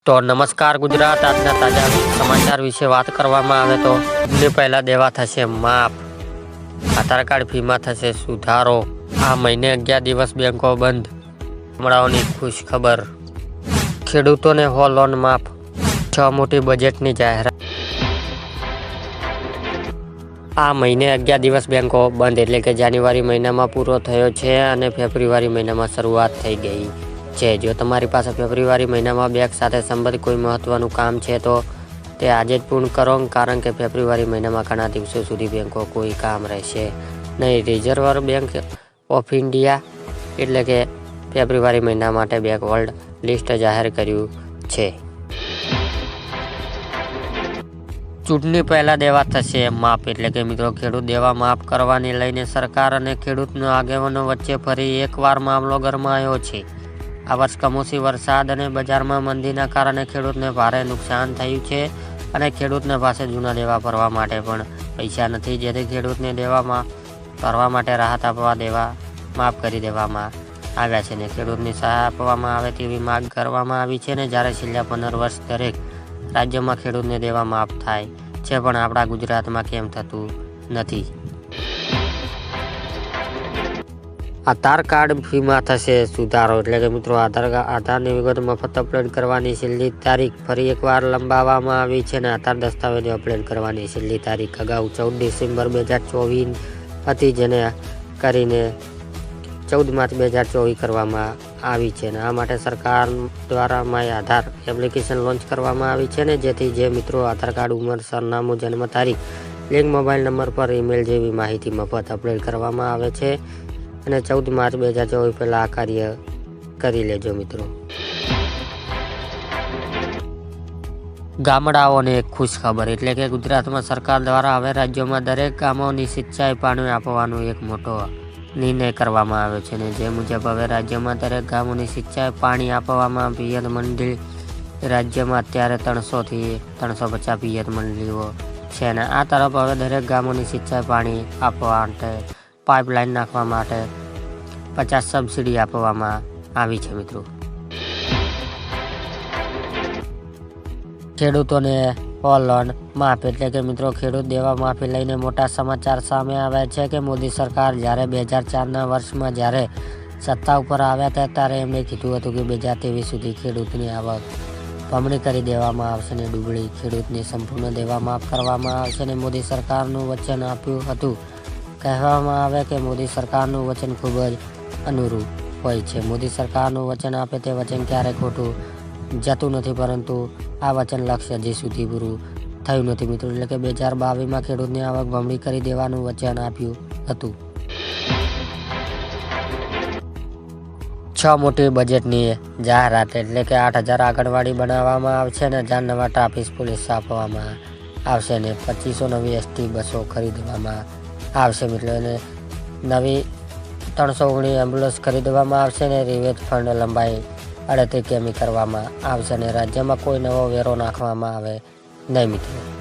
તો નમસ્કાર ગુજરાત, આજના તાજા સમાચાર વિશે વાત કરવામાં આવે તો પહેલા દેવા થશે માફ, આધાર કાર્ડ ફીમાં થશે સુધારો, આ મહિને 11 દિવસ બેંકો બંધ, ગામડાઓની ખુશ ખબર, ખેડૂતોને હો લોન માફ, 6 મોટી બજેટની જાહેરાત। આ મહિને 11 દિવસ બેંકો બંધ એટલે કે જાન્યુઆરી મહિનામાં પૂરો થયો છે અને ફેબ્રુઆરી મહિનામાં શરૂઆત થઈ ગઈ છે। જો તમારી પાસે ફેબ્રુઆરી મહિનામાં બેંક સાથે સંબંધિત કોઈ મહત્વનું કામ છે તો તે આજે જ પૂર્ણ કરો, કારણ કે ફેબ્રુઆરી મહિનામાં ઘણા દિવસો સુધી બેંકો કોઈ કામ રહેશે નહીં। રિઝર્વ બેંક ઓફ ઇન્ડિયા એટલે કે ફેબ્રુઆરી મહિના માટે બેંક હોલ્ડ લિસ્ટ જાહેર કર્યું છે। ચૂંટણી પહેલા દેવા થશે માફ એટલે કે મિત્રો ખેડૂત દેવા માફ કરવાને લઈને સરકાર અને ખેડૂતનો આગેવાનો વચ્ચે ફરી એકવાર મામલો ગરમાયો છે। આ વર્ષ કમોસમી વરસાદ અને બજારમાં મંદીના કારણે ખેડૂતને ભારે નુકસાન થયું છે અને ખેડૂતને પાસે જૂના દેવા ભરવા માટે પણ પૈસા નથી, જેથી ખેડૂતને દેવામાં ભરવા માટે રાહત આપવા દેવા માફ કરી દેવામાં આવ્યા છે ને ખેડૂતની સહાય આપવામાં આવે તેવી માંગ કરવામાં આવી છે ને જ્યારે છેલ્લા 15 વર્ષ દરેક રાજ્યમાં ખેડૂતને દેવા માફ થાય છે, પણ આપણા ગુજરાતમાં કેમ થતું નથી। આધાર કાર્ડ ફીમાં થશે સુધારો એટલે કે મિત્રો આધારની વિગત મફત અપલોડ કરવાની છેલ્લી તારીખ ફરી એકવાર લંબાવવામાં આવી છે અને આધાર દસ્તાવેજો અપલોડ કરવાની છેલ્લી તારીખ અગાઉ 14 ડિસેમ્બર 2024 હતી, જેને કરીને 14 માર્ચ 2024 કરવામાં આવી છે અને આ માટે સરકાર દ્વારા માય આધાર એપ્લિકેશન લોન્ચ કરવામાં આવી છે ને જેથી જે મિત્રો આધાર કાર્ડ, ઉંમર, સરનામું, જન્મ તારીખ, લિંક, મોબાઈલ નંબર પર ઈમેલ જેવી માહિતી મફત અપલોડ કરવામાં આવે છે અને 14 માર્ચ 2024 પહેલા આ કાર્ય કરી લેજો મિત્રો। ગામડાઓને ખુશ ખબર એટલે કે ગુજરાતમાં સરકાર દ્વારા હવે રાજ્યોમાં દરેક ગામોની સિંચાઈ પાણી આપવાનો એક મોટો નિર્ણય કરવામાં આવ્યો છે ને જે મુજબ હવે રાજ્યમાં દરેક ગામોની સિંચાઈ પાણી આપવામાં પિયત મંડળી રાજ્યમાં અત્યારે 300 થી 350 પિયત મંડળીઓ છે અને આ તરફ હવે દરેક ગામોની સિંચાઈ પાણી આપવા માટે પાઇપલાઇન નાખવા માટે 50 સબસિડી આપવામાં આવી છે મિત્રો। ખેડૂતોને લોન માફ એટલે કે મિત્રો ખેડૂત દેવા માફી લઈને મોટા સમાચાર સામે આવ્યા છે કે મોદી સરકાર જ્યારે 2004ના વર્ષમાં જ્યારે સત્તા ઉપર આવ્યા હતા ત્યારે એમણે કીધું હતું કે 2023 સુધી ખેડૂતની આવક બમણી કરી દેવામાં આવશે ને ડુબળી ખેડૂતની સંપૂર્ણ દેવા માફ કરવામાં આવશે ને મોદી સરકારનું વચન આપ્યું હતું। કહેવામાં આવે કે મોદી સરકારનું વચન ખૂબ જ અનુરૂપ હોય છે। મોદી સરકારનું વચન આપે તે વચન ક્યારેય ખોટું જતું નથી, પરંતુ આ વચન લક્ષ્ય હજી સુધી પૂરું થયું નથી મિત્રો, એટલે કે 2022માં ખેડૂતની આવક બમણી કરી દેવાનું વચન આપ્યું હતું। 6 મોટી બજેટની જાહેરાત એટલે કે 8000 આંગણવાડી બનાવવામાં આવશે ને 1000 નવા ટ્રાફિક પોલીસ આપવામાં આવશે ને 2500 નવી એસટી બસો ખરીદવામાં આવશે મિત્રો, અને નવી 319 એમ્બ્યુલન્સ ખરીદવામાં આવશે ને રિવેજ ફંડ લંબાઈ 38 કિમી કરવામાં આવશે અને રાજ્યમાં કોઈ નવો વેરો નાખવામાં આવે નહીં મિત્રો।